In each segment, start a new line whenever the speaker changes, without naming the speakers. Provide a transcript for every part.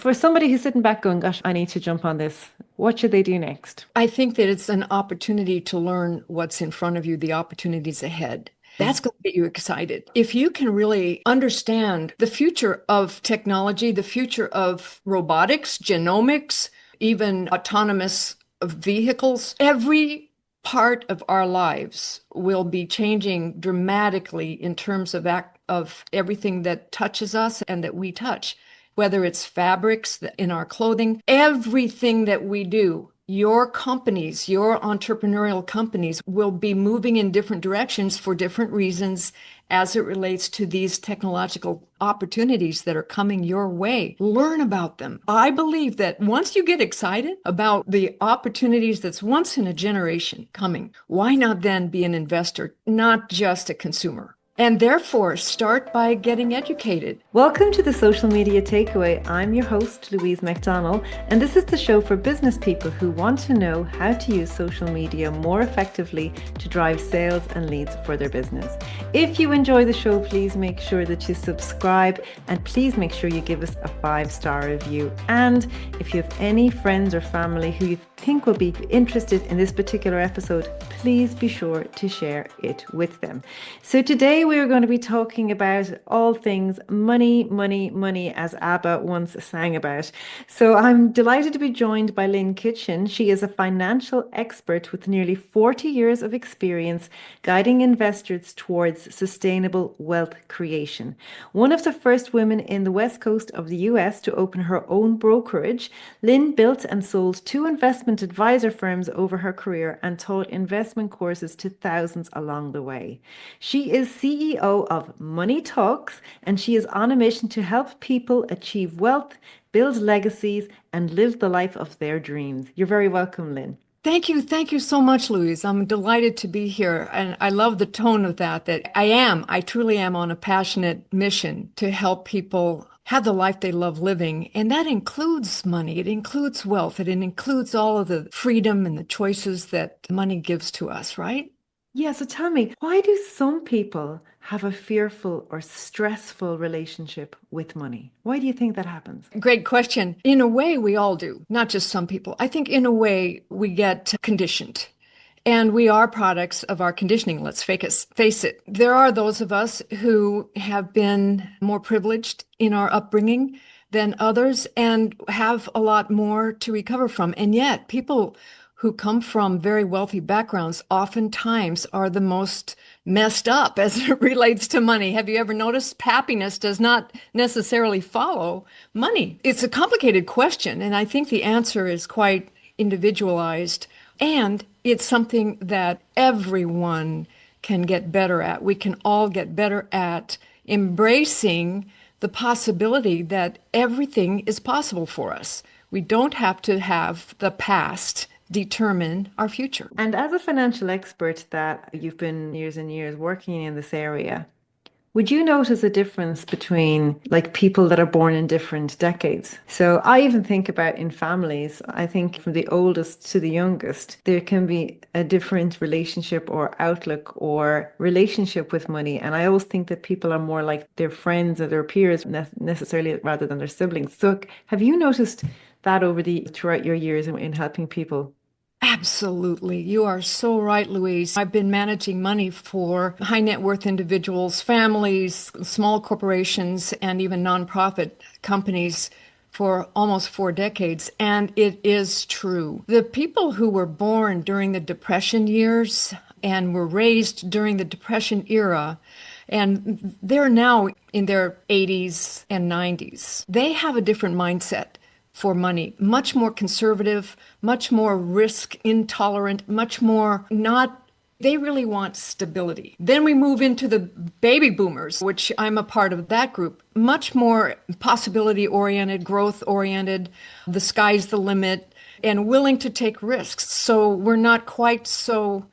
For somebody who's sitting back going, gosh, I need to jump on this, what should they do next?
I think that it's an opportunity to learn what's in front of you, the opportunities ahead. That's going to get you excited. If you can really understand the future of technology, the future of robotics, genomics, even autonomous vehicles, every part of our lives will be changing dramatically in terms of everything that touches us and that we touch, whether it's fabrics in our clothing, everything that we do. Your companies, your entrepreneurial companies will be moving in different directions for different reasons as it relates to these technological opportunities that are coming your way. Learn about them. I believe that once you get excited about the opportunities that's once in a generation coming, why not then be an investor, not just a consumer? And therefore, start by getting educated.
Welcome to the Social Media Takeaway. I'm your host, Louise McDonnell, and this is the show for business people who want to know how to use social media more effectively to drive sales and leads for their business. If you enjoy the show, please make sure that you subscribe and please make sure you give us a 5-star review. And if you have any friends or family who you think will be interested in this particular episode, please be sure to share it with them. So today we are going to be talking about all things money, money, money, as ABBA once sang about. So I'm delighted to be joined by Lynn Kitchen. She is a financial expert with nearly 40 years of experience guiding investors towards sustainable wealth creation. One of the first women in the West Coast of the US to open her own brokerage, Lynn built and sold 2 investment advisor firms over her career and taught investment courses to thousands along the way. She is CEO of Money Talks, and she is on a mission to help people achieve wealth, build legacies, and live the life of their dreams. You're very welcome, Lynn.
Thank you. Thank you so much, Louise. I'm delighted to be here. And I love the tone of that I truly am on a passionate mission to help people have the life they love living. And that includes money. It includes wealth. It includes all of the freedom and the choices that money gives to us, right?
Yeah, so tell me, why do some people have a fearful or stressful relationship with money? Why do you think that happens?
Great question. In a way, we all do, not just some people. I think in a way, we get conditioned. And we are products of our conditioning, let's face it. There are those of us who have been more privileged in our upbringing than others and have a lot more to recover from. And yet, people who come from very wealthy backgrounds oftentimes are the most messed up as it relates to money. Have you ever noticed happiness does not necessarily follow money? It's a complicated question, and I think the answer is quite individualized. And it's something that everyone can get better at. We can all get better at embracing the possibility that everything is possible for us. We don't have to have the past determine our future.
And as a financial expert that you've been years and years working in this area, would you notice a difference between like people that are born in different decades? So I even think about in families, I think from the oldest to the youngest, there can be a different relationship or outlook or relationship with money. And I always think that people are more like their friends or their peers necessarily rather than their siblings. So have you noticed that throughout your years in helping people?
Absolutely. You are so right, Louise. I've been managing money for high net worth individuals, families, small corporations, and even nonprofit companies for almost 4 decades. And it is true. The people who were born during the Depression years and were raised during the Depression era, and they're now in their 80s and 90s, they have a different mindset for money, much more conservative, much more risk intolerant, much more not, they really want stability. Then we move into the baby boomers, which I'm a part of that group, much more possibility oriented, growth oriented, the sky's the limit, and willing to take risks. So we're not quite so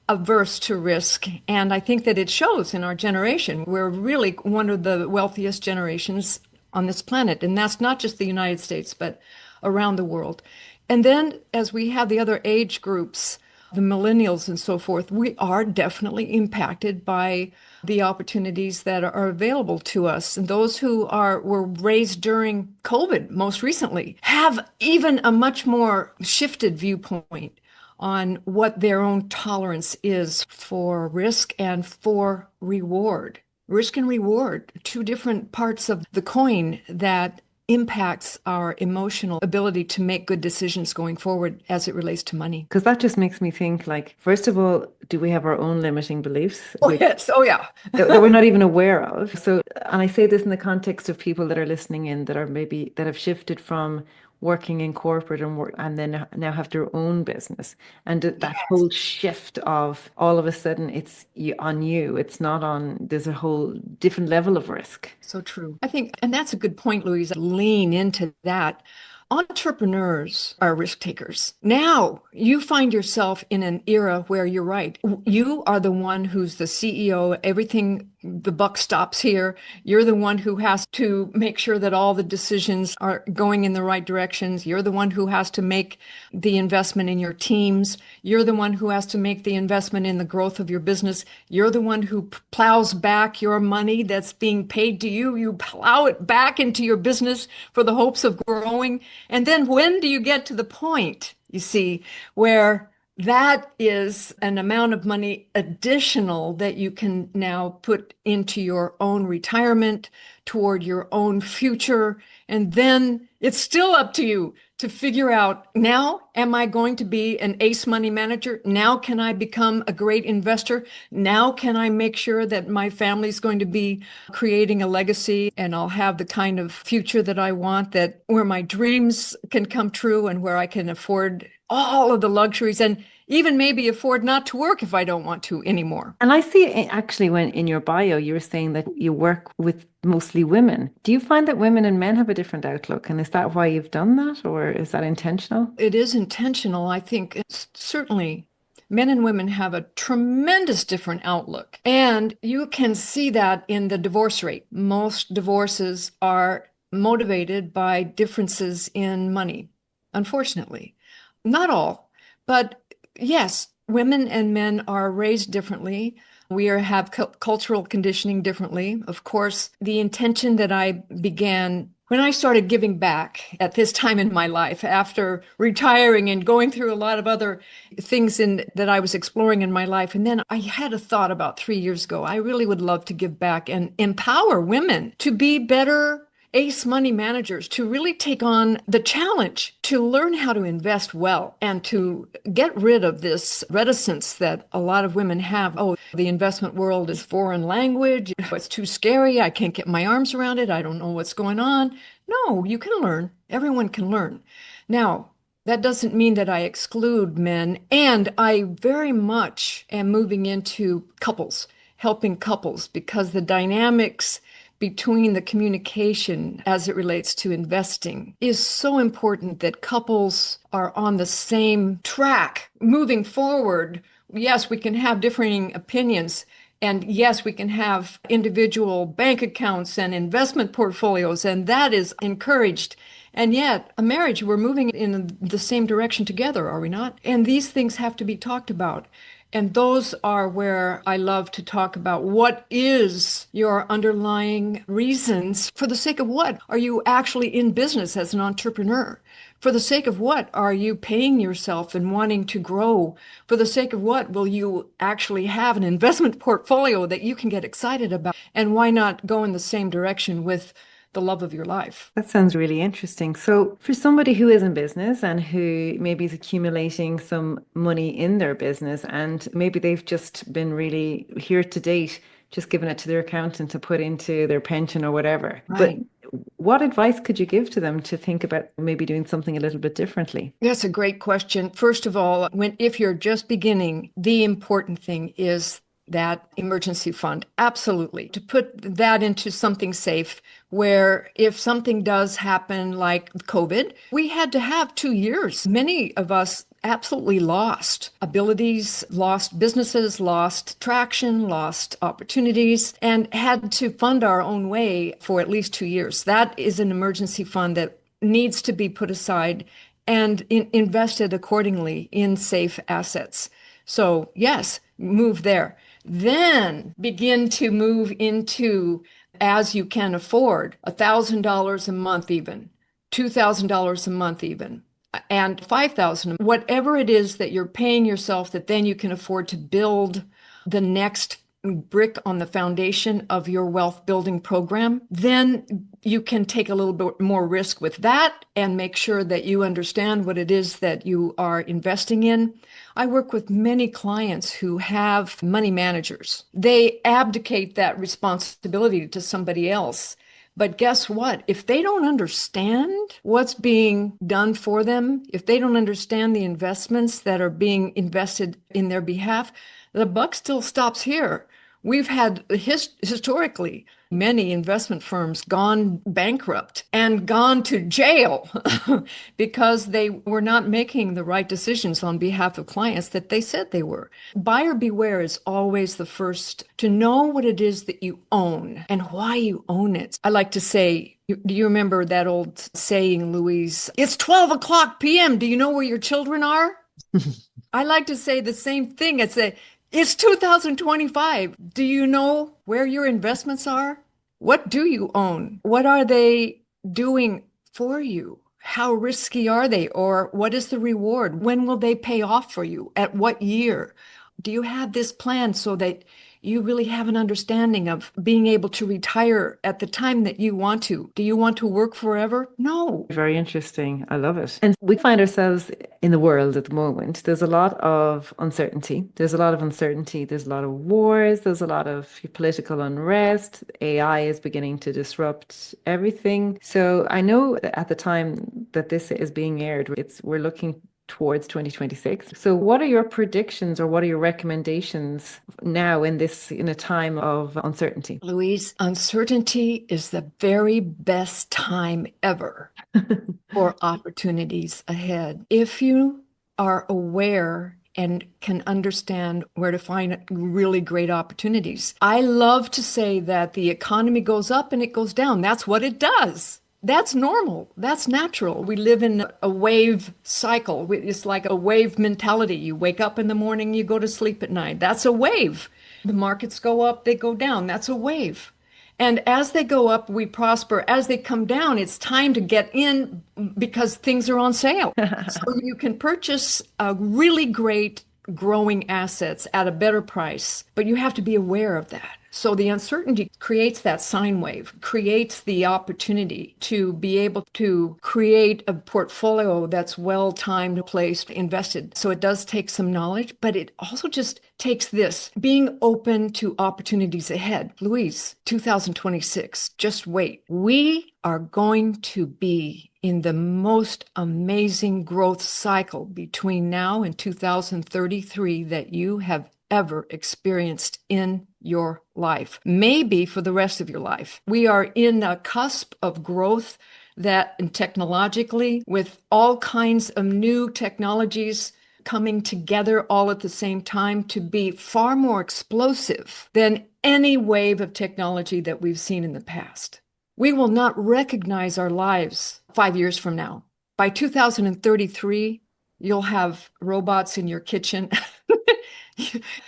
averse to risk. And I think that it shows in our generation. We're really one of the wealthiest generations on this planet. And that's not just the United States, but around the world. And then as we have the other age groups, the millennials and so forth, we are definitely impacted by the opportunities that are available to us. And those who were raised during COVID most recently have even a much more shifted viewpoint on what their own tolerance is for risk and for reward. Risk and reward, two different parts of the coin that impacts our emotional ability to make good decisions going forward as it relates to money.
Because that just makes me think, like, first of all, do we have our own limiting beliefs?
Oh, yes. Oh, yeah.
That we're not even aware of. So, and I say this in the context of people that are listening in that are maybe that have shifted from working in corporate and then now have their own business. And that whole shift of all of a sudden it's on you, it's not on, there's a whole different level of risk.
So true. I think, and that's a good point, Louise. Lean into that. Entrepreneurs are risk takers. Now you find yourself in an era where you're right. You are the one who's the CEO. Everything, the buck stops here. You're the one who has to make sure that all the decisions are going in the right directions. You're the one who has to make the investment in your teams. You're the one who has to make the investment in the growth of your business. You're the one who plows back your money that's being paid to you. You plow it back into your business for the hopes of growing. And then when do you get to the point, you see, where that is an amount of money additional that you can now put into your own retirement, toward your own future. And then it's still up to you to figure out, now, am I going to be an ace money manager? Now, can I become a great investor? Now, can I make sure that my family's going to be creating a legacy and I'll have the kind of future that I want, that where my dreams can come true and where I can afford all of the luxuries and even maybe afford not to work if I don't want to anymore.
And I see actually when in your bio, you were saying that you work with mostly women. Do you find that women and men have a different outlook? And is that why you've done that, or is that intentional?
It is intentional. I think it's certainly men and women have a tremendous different outlook. And you can see that in the divorce rate. Most divorces are motivated by differences in money, unfortunately. Not all, but yes, women and men are raised differently. We have cultural conditioning differently. Of course, the intention that I began when I started giving back at this time in my life, after retiring and going through a lot of other things that I was exploring in my life. And then I had a thought about 3 years ago. I really would love to give back and empower women to be better ace money managers, to really take on the challenge, to learn how to invest well and to get rid of this reticence that a lot of women have. Oh, the investment world is foreign language. It's too scary. I can't get my arms around it. I don't know what's going on. No, you can learn. Everyone can learn. Now, that doesn't mean that I exclude men, and I very much am moving into couples, helping couples, because the dynamics between the communication as it relates to investing is so important that couples are on the same track moving forward. Yes, we can have differing opinions. And yes, we can have individual bank accounts and investment portfolios, and that is encouraged. And yet, a marriage, we're moving in the same direction together, are we not? And these things have to be talked about. And those are where I love to talk about what is your underlying reasons. For the sake of what are you actually in business as an entrepreneur? For the sake of what are you paying yourself and wanting to grow? For the sake of what will you actually have an investment portfolio that you can get excited about? And why not go in the same direction with the love of your life?
That sounds really interesting. So, for somebody who is in business and who maybe is accumulating some money in their business, and maybe they've just been really here to date, just given it to their accountant to put into their pension or whatever.
Right.
But what advice could you give to them to think about maybe doing something a little bit differently?
That's a great question. First of all, if you're just beginning, the important thing is that emergency fund. Absolutely. To put that into something safe where if something does happen like COVID, we had to have 2 years. Many of us absolutely lost abilities, lost businesses, lost traction, lost opportunities, and had to fund our own way for at least 2 years. That is an emergency fund that needs to be put aside and invested accordingly in safe assets. So yes, move there. Then begin to move into, as you can afford, $1,000 a month even, $2,000 a month even, and 5,000, whatever it is that you're paying yourself that then you can afford to build the next brick on the foundation of your wealth building program. Then you can take a little bit more risk with that and make sure that you understand what it is that you are investing in. I work with many clients who have money managers. They abdicate that responsibility to somebody else. But guess what? If they don't understand what's being done for them, if they don't understand the investments that are being invested in their behalf, the buck still stops here. We've had historically many investment firms gone bankrupt and gone to jail because they were not making the right decisions on behalf of clients that they said they were. Buyer beware is always the first to know what it is that you own and why you own it. I like to say, do you remember that old saying, Louise? It's 12 o'clock p.m. Do you know where your children are? I like to say the same thing. It's 2025. Do you know where your investments are? What do you own? What are they doing for you? How risky are they? Or what is the reward? When will they pay off for you? At what year? Do you have this plan so that you really have an understanding of being able to retire at the time that you want to? Do you want to work forever? No.
Very interesting. I love it. And we find ourselves in the world at the moment. There's a lot of uncertainty. There's a lot of uncertainty. There's a lot of wars. There's a lot of political unrest. AI is beginning to disrupt everything. So I know that at the time that this is being aired, we're looking towards 2026. So what are your predictions or what are your recommendations now in a time of uncertainty?
Louise, uncertainty is the very best time ever for opportunities ahead. If you are aware and can understand where to find really great opportunities. I love to say that the economy goes up and it goes down. That's what it does. That's normal. That's natural. We live in a wave cycle. It's like a wave mentality. You wake up in the morning, you go to sleep at night. That's a wave. The markets go up, they go down. That's a wave. And as they go up, we prosper. As they come down, it's time to get in because things are on sale. So you can purchase a really great growing assets at a better price, but you have to be aware of that. So the uncertainty creates that sine wave, creates the opportunity to be able to create a portfolio that's well-timed, placed, invested. So it does take some knowledge, but it also just takes this, being open to opportunities ahead. Louise, 2026, just wait. We are going to be in the most amazing growth cycle between now and 2033 that you have ever experienced in your life, maybe for the rest of your life. We are in a cusp of growth that, and technologically, with all kinds of new technologies coming together all at the same time to be far more explosive than any wave of technology that we've seen in the past. We will not recognize our lives 5 years from now. By 2033, you'll have robots in your kitchen.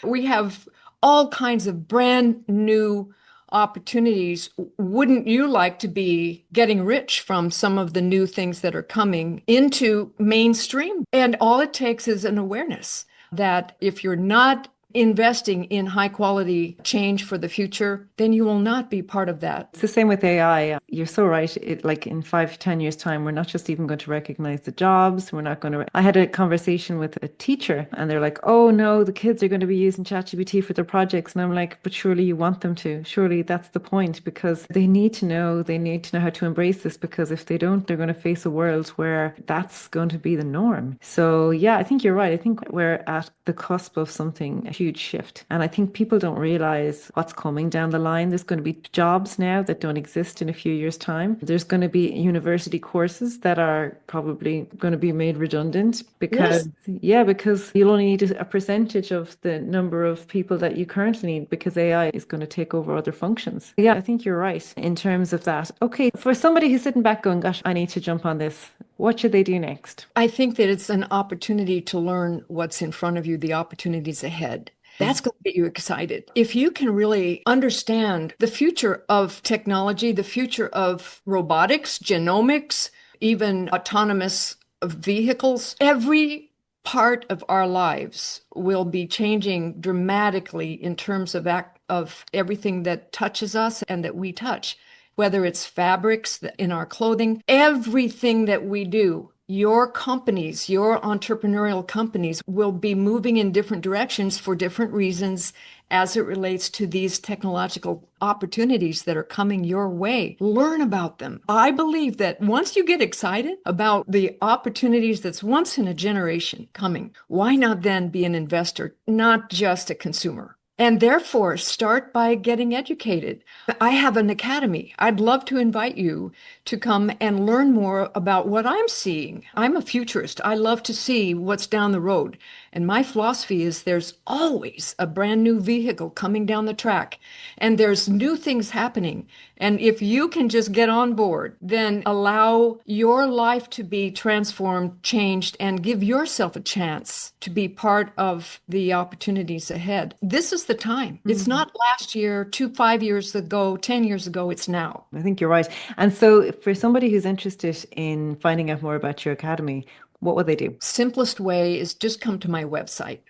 We have all kinds of brand new opportunities. Wouldn't you like to be getting rich from some of the new things that are coming into mainstream? And all it takes is an awareness that if you're not investing in high quality change for the future, then you will not be part of that.
It's the same with AI. You're so right. Like in 5, 10 years time, we're not just even going to recognize the jobs. We're not going to. I had a conversation with a teacher and they're like, oh no, the kids are going to be using ChatGPT for their projects. And I'm like, but surely you want them to. Surely that's the point, because they need to know how to embrace this, because if they don't, they're going to face a world where that's going to be the norm. So yeah, I think you're right. I think we're at the cusp of something huge shift. And I think people don't realize what's coming down the line. There's going to be jobs now that don't exist in a few years' time. There's going to be university courses that are probably going to be made redundant because, because you'll only need a percentage of the number of people that you currently need because AI is going to take over other functions. Yeah, I think you're right in terms of that. Okay, for somebody who's sitting back going, gosh, I need to jump on this. What should they do next?
I think that it's an opportunity to learn what's in front of you, the opportunities ahead. That's going to get you excited. If you can really understand the future of technology, the future of robotics, genomics, even autonomous vehicles, every part of our lives will be changing dramatically in terms of everything that touches us and that we touch, whether it's fabrics in our clothing, everything that we do. Your companies, your entrepreneurial companies will be moving in different directions for different reasons as it relates to these technological opportunities that are coming your way. Learn about them. I believe that once you get excited about the opportunities that's once in a generation coming, why not then be an investor, not just a consumer? And therefore, start by getting educated. I have an academy. I'd love to invite you to come and learn more about what I'm seeing. I'm a futurist. I love to see what's down the road. And my philosophy is there's always a brand new vehicle coming down the track, and there's new things happening. And if you can just get on board, then allow your life to be transformed, changed, and give yourself a chance to be part of the opportunities ahead. This is the time. It's not last year, 5 years ago, 10 years ago. It's now.
I think you're right. And so, for somebody who's interested in finding out more about your academy, what would they do?
Simplest way is just come to my website.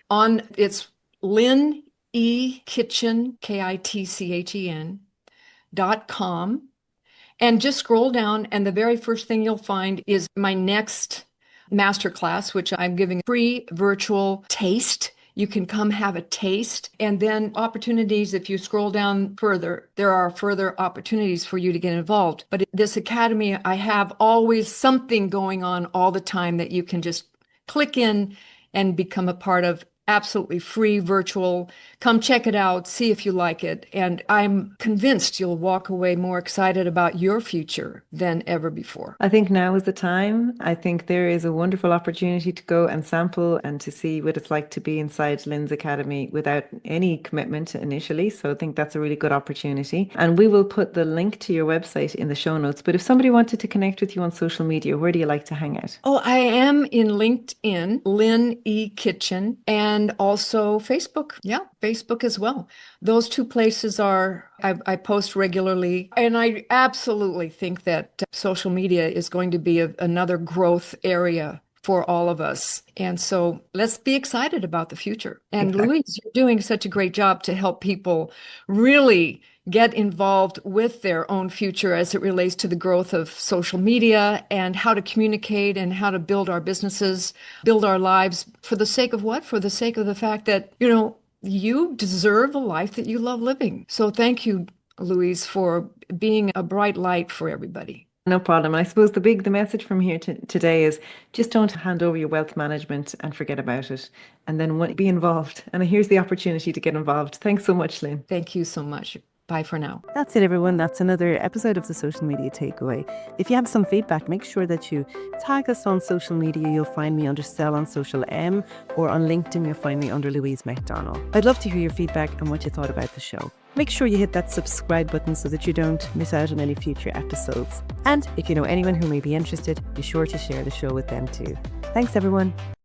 It's Lynn Kitchen, KITCHEN.com. And just scroll down, and the very first thing you'll find is my next masterclass, which I'm giving a free virtual taste. You can come have a taste, and then opportunities. If you scroll down further, there are further opportunities for you to get involved. But in this academy, I have always something going on all the time that you can just click in and become a part of. Absolutely free, virtual. Come check it out, see if you like it. And I'm convinced you'll walk away more excited about your future than ever before.
I think now is the time. I think there is a wonderful opportunity to go and sample and to see what it's like to be inside Lynn's Academy without any commitment initially. So I think that's a really good opportunity. And we will put the link to your website in the show notes. But if somebody wanted to connect with you on social media, where do you like to hang out?
Oh, I am in LinkedIn, Lynn Kitchen, and also Facebook. Yeah, Facebook as well. Those two places I post regularly. And I absolutely think that social media is going to be another growth area for all of us. And so let's be excited about the future. And
Exactly.
Louise, you're doing such a great job to help people really get involved with their own future as it relates to the growth of social media and how to communicate and how to build our businesses, build our lives for the sake of what? For the sake of the fact that, you deserve a life that you love living. So thank you, Louise, for being a bright light for everybody.
No problem. I suppose the message from here today is just don't hand over your wealth management and forget about it. And then be involved. And here's the opportunity to get involved. Thanks so much, Lynn.
Thank you so much. Bye for now.
That's it, everyone. That's another episode of the Social Media Takeaway. If you have some feedback, make sure that you tag us on social media. You'll find me under Stell on Social M, or on LinkedIn, you'll find me under Louise McDonald. I'd love to hear your feedback and what you thought about the show. Make sure you hit that subscribe button so that you don't miss out on any future episodes. And if you know anyone who may be interested, be sure to share the show with them too. Thanks, everyone.